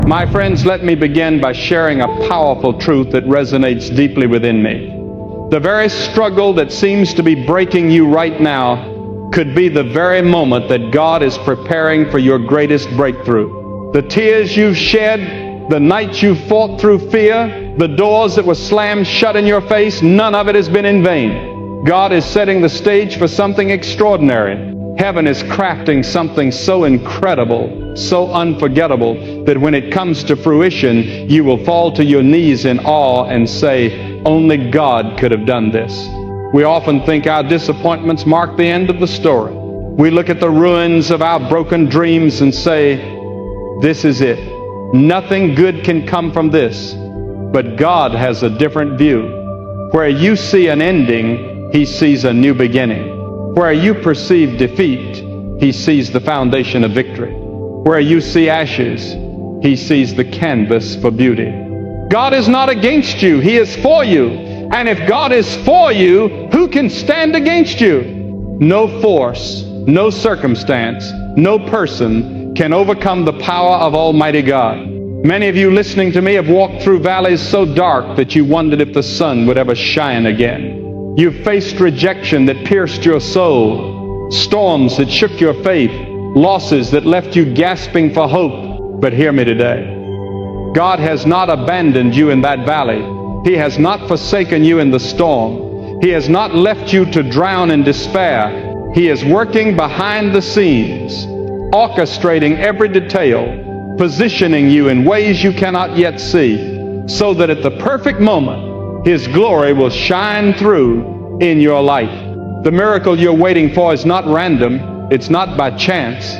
My friends, let me begin by sharing a powerful truth that resonates deeply within me. The very struggle that seems to be breaking you right now could be the very moment that God is preparing for your greatest breakthrough. The tears you've shed, the nights you fought through fear, the doors that were slammed shut in your face, none of it has been in vain. God is setting the stage for something extraordinary. Heaven is crafting something so incredible, so unforgettable, that when it comes to fruition, you will fall to your knees in awe and say, only God could have done this. We often think our disappointments mark the end of the story. We look at the ruins of our broken dreams and say, this is it. Nothing good can come from this. But God has a different view. Where you see an ending, He sees a new beginning. Where you perceive defeat, He sees the foundation of victory. Where you see ashes, He sees the canvas for beauty. God is not against you, He is for you. And if God is for you, who can stand against you? No force, no circumstance, no person can overcome the power of Almighty God. Many of you listening to me have walked through valleys so dark that you wondered if the sun would ever shine again. You've faced rejection that pierced your soul, storms that shook your faith, losses that left you gasping for hope. But hear me today. God has not abandoned you in that valley. He has not forsaken you in the storm. He has not left you to drown in despair. He is working behind the scenes, orchestrating every detail, positioning you in ways you cannot yet see, so that at the perfect moment, His glory will shine through in your life. The miracle you're waiting for is not random. It's not by chance.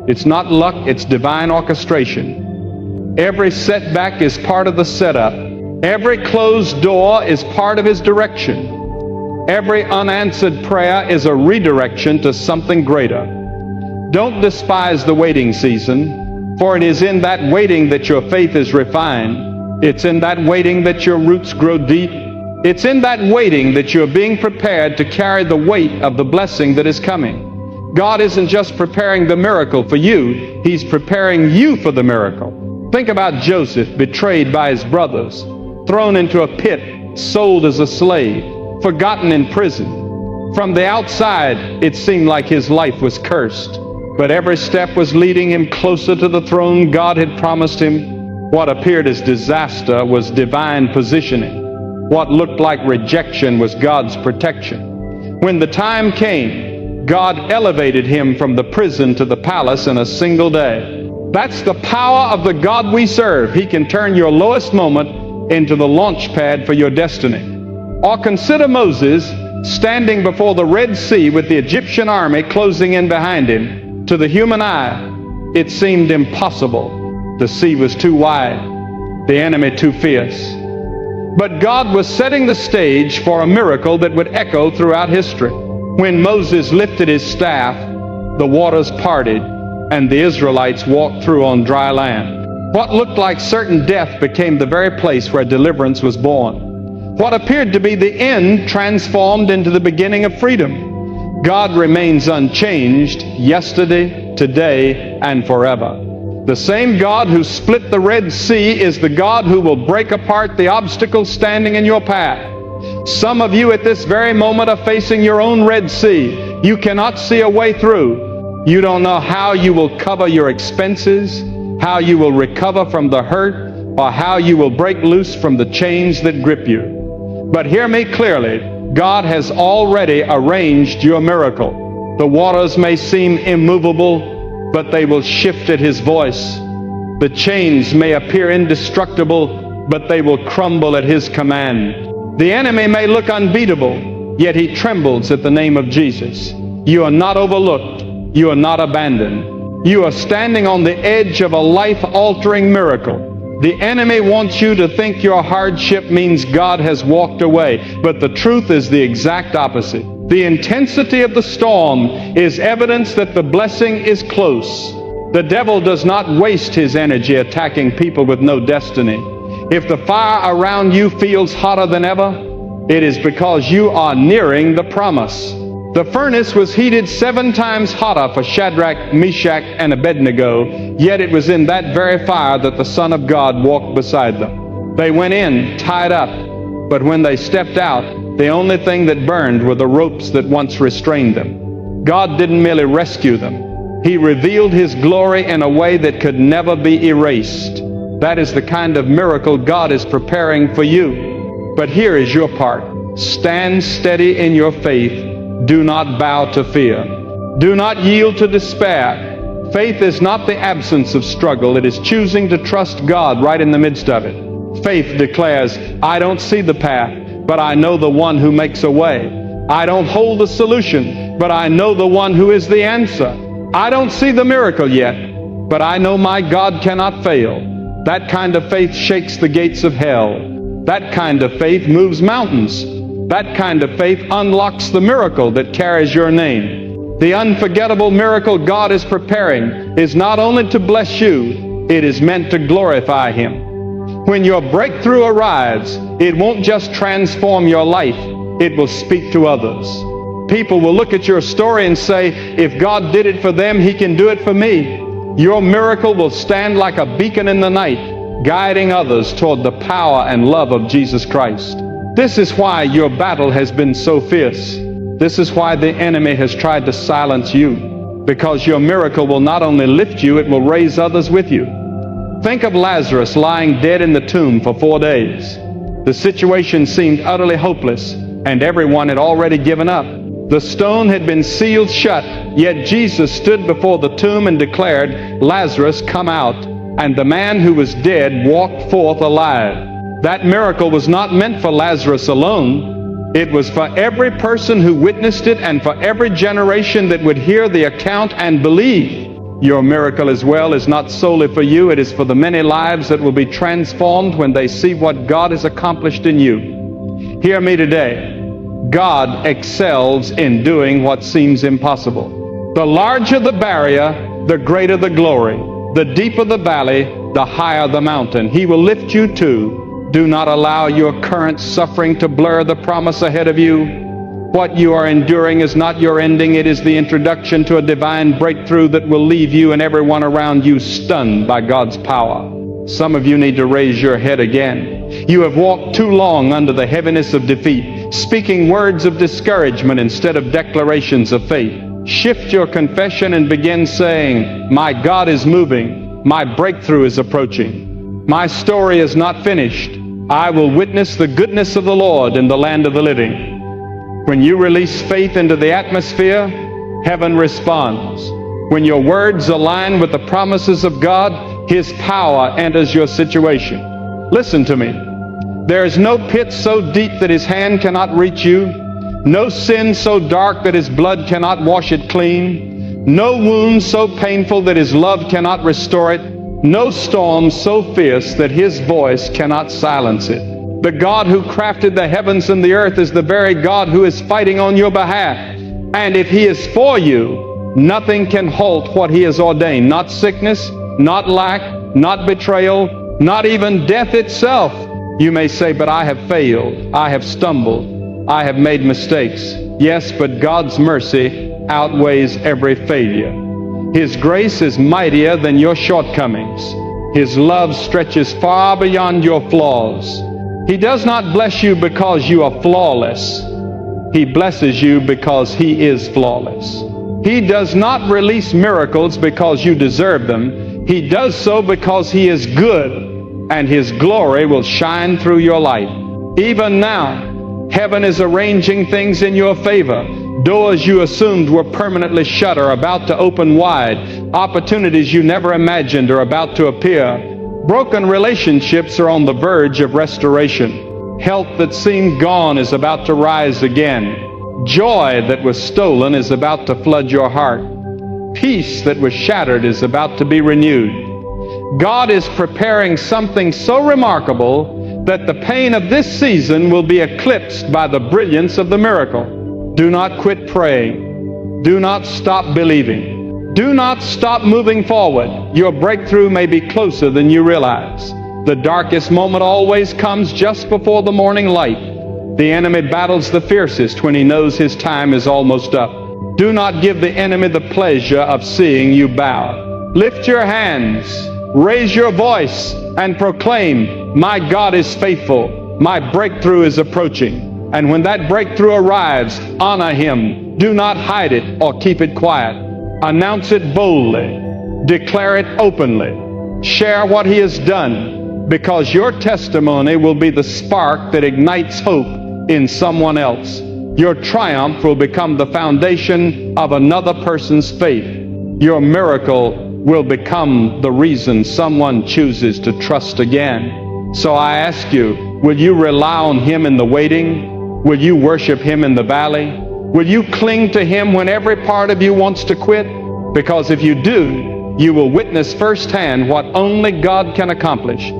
It's not luck. It's divine orchestration. Every setback is part of the setup. Every closed door is part of His direction. Every unanswered prayer is a redirection to something greater. Don't despise the waiting season, for it is in that waiting that your faith is refined. It's in that waiting that your roots grow deep. It's in that waiting that you're being prepared to carry the weight of the blessing that is coming. God isn't just preparing the miracle for you, He's preparing you for the miracle. Think about Joseph, betrayed by his brothers, thrown into a pit, sold as a slave, forgotten in prison. From the outside, it seemed like his life was cursed, but every step was leading him closer to the throne God had promised him. What appeared as disaster was divine positioning. What looked like rejection was God's protection. When the time came, God elevated him from the prison to the palace in a single day. That's the power of the God we serve. He can turn your lowest moment into the launch pad for your destiny. Or consider Moses standing before the Red Sea with the Egyptian army closing in behind him. To the human eye, it seemed impossible. The sea was too wide, the enemy too fierce. But God was setting the stage for a miracle that would echo throughout history. When Moses lifted his staff, the waters parted, and the Israelites walked through on dry land. What looked like certain death became the very place where deliverance was born. What appeared to be the end transformed into the beginning of freedom. God remains unchanged yesterday, today, and forever. The same God who split the Red Sea is the God who will break apart the obstacles standing in your path. Some of you at this very moment are facing your own Red Sea. You cannot see a way through. You don't know how you will cover your expenses, how you will recover from the hurt, or how you will break loose from the chains that grip you. But hear me clearly. God has already arranged your miracle. The waters may seem immovable, but they will shift at His voice. The chains may appear indestructible, but they will crumble at His command. The enemy may look unbeatable, yet he trembles at the name of Jesus. You are not overlooked. You are not abandoned. You are standing on the edge of a life-altering miracle. The enemy wants you to think your hardship means God has walked away, but the truth is the exact opposite. The intensity of the storm is evidence that the blessing is close. The devil does not waste his energy attacking people with no destiny. If the fire around you feels hotter than ever, it is because you are nearing the promise. The furnace was heated 7 times hotter for Shadrach, Meshach, and Abednego, yet it was in that very fire that the Son of God walked beside them. They went in tied up, but when they stepped out, the only thing that burned were the ropes that once restrained them. God didn't merely rescue them. He revealed His glory in a way that could never be erased. That is the kind of miracle God is preparing for you. But here is your part. Stand steady in your faith. Do not bow to fear. Do not yield to despair. Faith is not the absence of struggle. It is choosing to trust God right in the midst of it. Faith declares, I don't see the path, but I know the one who makes a way. I don't hold the solution, but I know the one who is the answer. I don't see the miracle yet, but I know my God cannot fail. That kind of faith shakes the gates of hell. That kind of faith moves mountains. That kind of faith unlocks the miracle that carries your name. The unforgettable miracle God is preparing is not only to bless you, it is meant to glorify Him. When your breakthrough arrives, it won't just transform your life, it will speak to others. People will look at your story and say, if God did it for them, He can do it for me. Your miracle will stand like a beacon in the night, guiding others toward the power and love of Jesus Christ. This is why your battle has been so fierce. This is why the enemy has tried to silence you. Because your miracle will not only lift you, it will raise others with you. Think of Lazarus lying dead in the tomb for 4 days. The situation seemed utterly hopeless, and everyone had already given up. The stone had been sealed shut, yet Jesus stood before the tomb and declared, Lazarus, come out. And the man who was dead walked forth alive. That miracle was not meant for Lazarus alone. It was for every person who witnessed it and for every generation that would hear the account and believe. Your miracle as well is not solely for you. It is for the many lives that will be transformed when they see what God has accomplished in you. Hear me today. God excels in doing what seems impossible. The larger the barrier, the greater the glory. The deeper the valley, the higher the mountain. He will lift you too. Do not allow your current suffering to blur the promise ahead of you. What you are enduring is not your ending. It is the introduction to a divine breakthrough that will leave you and everyone around you stunned by God's power. Some of you need to raise your head again. You have walked too long under the heaviness of defeat, speaking words of discouragement instead of declarations of faith. Shift your confession and begin saying, my God is moving. My breakthrough is approaching. My story is not finished. I will witness the goodness of the Lord in the land of the living. When you release faith into the atmosphere, heaven responds. When your words align with the promises of God, His power enters your situation. Listen to me. There is no pit so deep that His hand cannot reach you, no sin so dark that His blood cannot wash it clean, no wound so painful that His love cannot restore it, no storm so fierce that His voice cannot silence it. The God who crafted the heavens and the earth is the very God who is fighting on your behalf. And if He is for you, nothing can halt what He has ordained. Not sickness, not lack, not betrayal, not even death itself. You may say, but I have failed, I have stumbled, I have made mistakes. Yes, but God's mercy outweighs every failure. His grace is mightier than your shortcomings. His love stretches far beyond your flaws. He does not bless you because you are flawless. He blesses you because He is flawless. He does not release miracles because you deserve them. He does so because He is good, and His glory will shine through your life. Even now, heaven is arranging things in your favor. Doors you assumed were permanently shut are about to open wide. Opportunities you never imagined are about to appear. Broken relationships are on the verge of restoration. Health that seemed gone is about to rise again. Joy that was stolen is about to flood your heart. Peace that was shattered is about to be renewed. God is preparing something so remarkable that the pain of this season will be eclipsed by the brilliance of the miracle. Do not quit praying. Do not stop believing. Do not stop moving forward. Your breakthrough may be closer than you realize. The darkest moment always comes just before the morning light. The enemy battles the fiercest when he knows his time is almost up. Do not give the enemy the pleasure of seeing you bow. Lift your hands, raise your voice, and proclaim, my God is faithful. My breakthrough is approaching. And when that breakthrough arrives, honor Him. Do not hide it or keep it quiet. Announce it boldly. Declare it openly. Share what He has done, because your testimony will be the spark that ignites hope in someone else. Your triumph will become the foundation of another person's faith. Your miracle will become the reason someone chooses to trust again. So I ask you, will you rely on Him in the waiting? Will you worship Him in the valley? Will you cling to Him when every part of you wants to quit? Because if you do, you will witness firsthand what only God can accomplish.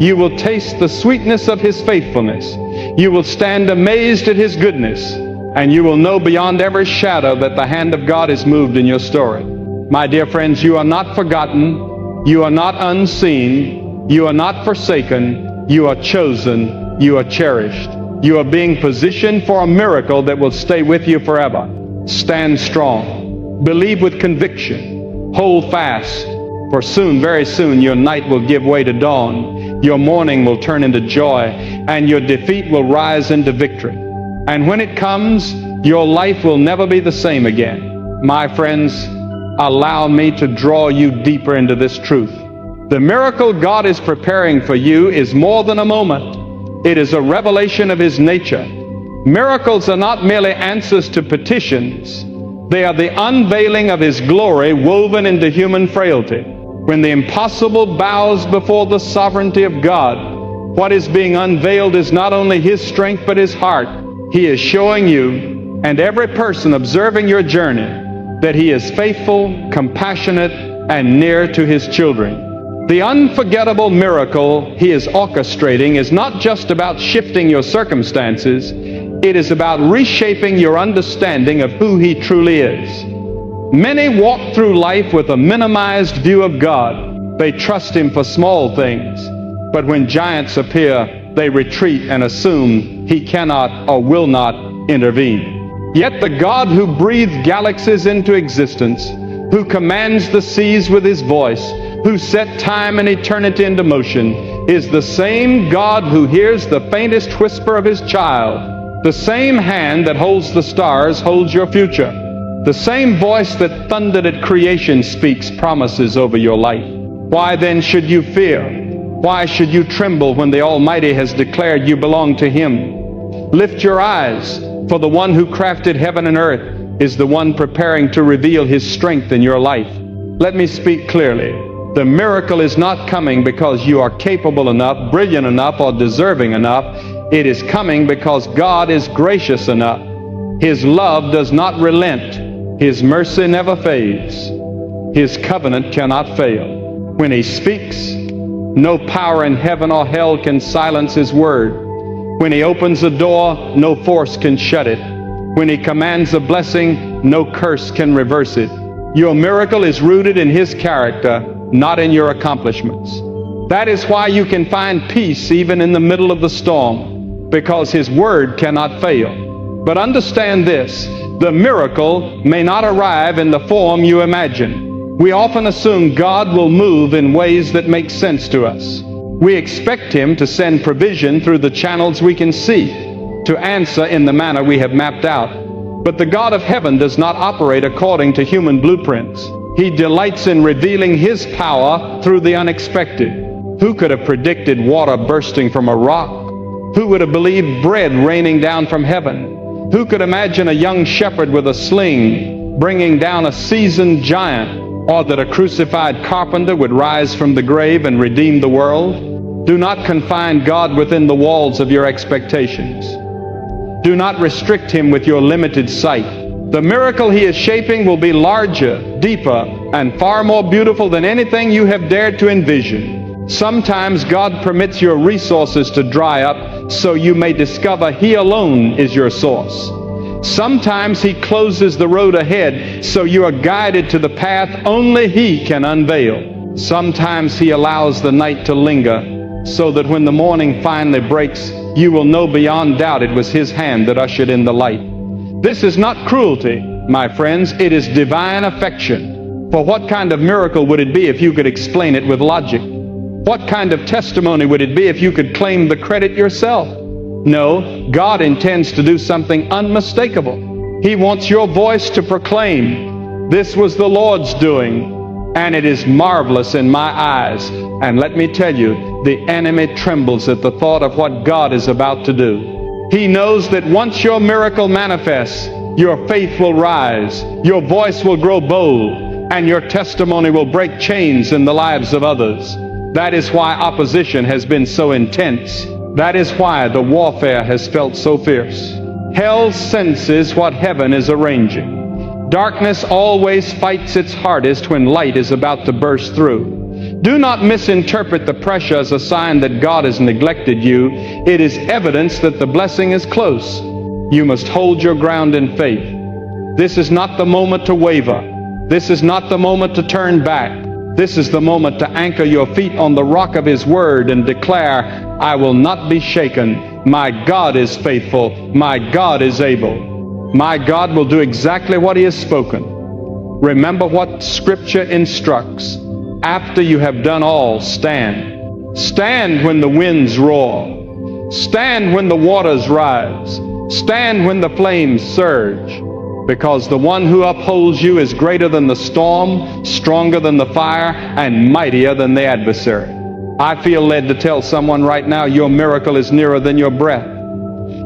You will taste the sweetness of His faithfulness. You will stand amazed at His goodness, and you will know beyond every shadow that the hand of God is moved in your story. My dear friends, you are not forgotten. You are not unseen. You are not forsaken. You are chosen. You are cherished. You are being positioned for a miracle that will stay with you forever. Stand strong. Believe with conviction. Hold fast. For soon, very soon, your night will give way to dawn. Your mourning will turn into joy, and your defeat will rise into victory. And when it comes, your life will never be the same again. My friends, allow me to draw you deeper into this truth. The miracle God is preparing for you is more than a moment. It is a revelation of His nature. Miracles are not merely answers to petitions. They are the unveiling of His glory woven into human frailty. When the impossible bows before the sovereignty of God, what is being unveiled is not only His strength but His heart. He is showing you and every person observing your journey that He is faithful, compassionate, and near to His children. The unforgettable miracle He is orchestrating is not just about shifting your circumstances. It is about reshaping your understanding of who He truly is. Many walk through life with a minimized view of God. They trust Him for small things. But when giants appear, they retreat and assume He cannot or will not intervene. Yet the God who breathed galaxies into existence, who commands the seas with His voice, who set time and eternity into motion, is the same God who hears the faintest whisper of His child. The same hand that holds the stars holds your future. The same voice that thundered at creation speaks promises over your life. Why then should you fear? Why should you tremble when the Almighty has declared you belong to Him? Lift your eyes, for the one who crafted heaven and earth is the one preparing to reveal His strength in your life. Let me speak clearly. The miracle is not coming because you are capable enough, brilliant enough, or deserving enough. It is coming because God is gracious enough. His love does not relent. His mercy never fades. His covenant cannot fail. When He speaks, no power in heaven or hell can silence His word. When He opens a door, no force can shut it. When He commands a blessing, no curse can reverse it. Your miracle is rooted in His character, not in your accomplishments. That is why you can find peace even in the middle of the storm, because His word cannot fail. But understand this, the miracle may not arrive in the form you imagine. We often assume God will move in ways that make sense to us. We expect Him to send provision through the channels we can see, to answer in the manner we have mapped out. But the God of heaven does not operate according to human blueprints. He delights in revealing His power through the unexpected. Who could have predicted water bursting from a rock? Who would have believed bread raining down from heaven? Who could imagine a young shepherd with a sling bringing down a seasoned giant, or that a crucified carpenter would rise from the grave and redeem the world? Do not confine God within the walls of your expectations. Do not restrict Him with your limited sight. The miracle He is shaping will be larger, deeper, and far more beautiful than anything you have dared to envision. Sometimes God permits your resources to dry up so you may discover He alone is your source. Sometimes He closes the road ahead so you are guided to the path only He can unveil. Sometimes He allows the night to linger so that when the morning finally breaks, you will know beyond doubt it was His hand that ushered in the light. This is not cruelty, my friends. It is divine affection. For what kind of miracle would it be if you could explain it with logic? What kind of testimony would it be if you could claim the credit yourself? No, God intends to do something unmistakable. He wants your voice to proclaim, "This was the Lord's doing, and it is marvelous in my eyes." And let me tell you, the enemy trembles at the thought of what God is about to do. He knows that once your miracle manifests, your faith will rise, your voice will grow bold, and your testimony will break chains in the lives of others. That is why opposition has been so intense. That is why the warfare has felt so fierce. Hell senses what heaven is arranging. Darkness always fights its hardest when light is about to burst through. Do not misinterpret the pressure as a sign that God has neglected you. It is evidence that the blessing is close. You must hold your ground in faith. This is not the moment to waver. This is not the moment to turn back. This is the moment to anchor your feet on the rock of His Word and declare, "I will not be shaken. My God is faithful. My God is able. My God will do exactly what He has spoken." Remember what Scripture instructs. After you have done all, stand. Stand when the winds roar. Stand when the waters rise. Stand when the flames surge. Because the one who upholds you is greater than the storm, stronger than the fire, and mightier than the adversary. I feel led to tell someone right now, your miracle is nearer than your breath.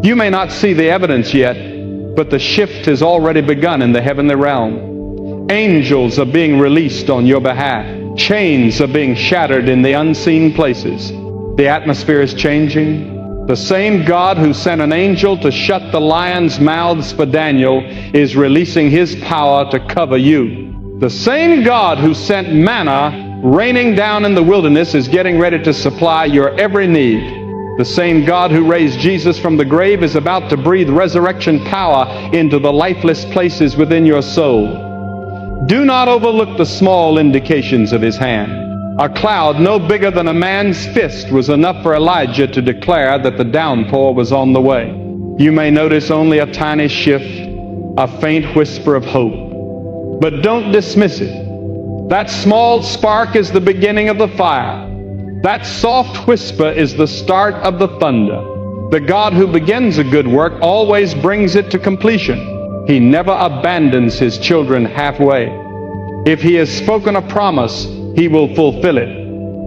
You may not see the evidence yet, but the shift has already begun in the heavenly realm. Angels are being released on your behalf. Chains are being shattered in the unseen places. The atmosphere is changing. The same God who sent an angel to shut the lions' mouths for Daniel is releasing His power to cover you. The same God who sent manna raining down in the wilderness is getting ready to supply your every need. The same God who raised Jesus from the grave is about to breathe resurrection power into the lifeless places within your soul. Do not overlook the small indications of His hand. A cloud no bigger than a man's fist was enough for Elijah to declare that the downpour was on the way. You may notice only a tiny shift, a faint whisper of hope. But don't dismiss it. That small spark is the beginning of the fire. That soft whisper is the start of the thunder. The God who begins a good work always brings it to completion. He never abandons His children halfway. If He has spoken a promise, He will fulfill it.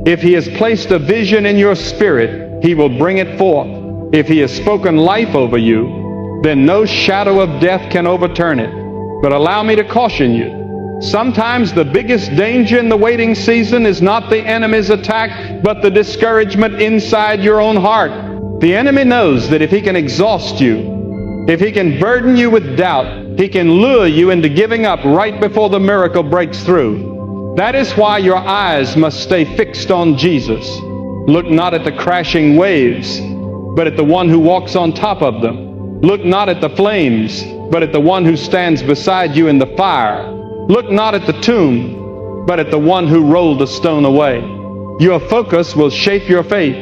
If He has placed a vision in your spirit, He will bring it forth. If He has spoken life over you, then no shadow of death can overturn it. But allow me to caution you. Sometimes the biggest danger in the waiting season is not the enemy's attack, but the discouragement inside your own heart. The enemy knows that if he can exhaust you, if he can burden you with doubt, he can lure you into giving up right before the miracle breaks through. That is why your eyes must stay fixed on Jesus. Look not at the crashing waves, but at the one who walks on top of them. Look not at the flames, but at the one who stands beside you in the fire. Look not at the tomb, but at the one who rolled the stone away. Your focus will shape your faith.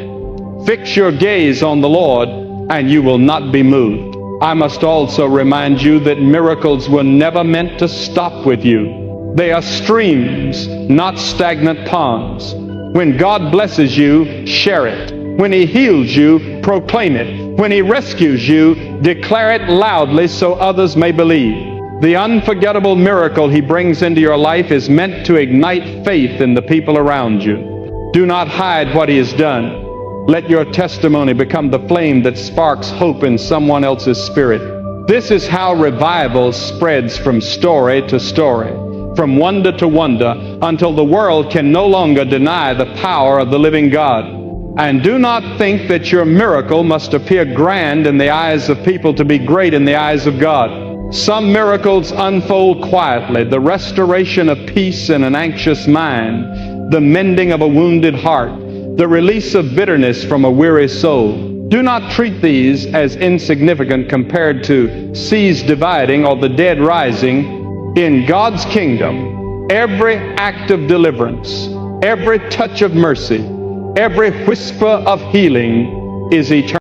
Fix your gaze on the Lord, and you will not be moved. I must also remind you that miracles were never meant to stop with you. They are streams, not stagnant ponds. When God blesses you, share it. When He heals you, proclaim it. When He rescues you, declare it loudly so others may believe. The unforgettable miracle He brings into your life is meant to ignite faith in the people around you. Do not hide what He has done. Let your testimony become the flame that sparks hope in someone else's spirit. This is how revival spreads from story to story, from wonder to wonder, until the world can no longer deny the power of the living God. And do not think that your miracle must appear grand in the eyes of people to be great in the eyes of God. Some miracles unfold quietly: the restoration of peace in an anxious mind, the mending of a wounded heart, the release of bitterness from a weary soul. Do not treat these as insignificant compared to seas dividing or the dead rising. In God's kingdom, every act of deliverance, every touch of mercy, every whisper of healing is eternal.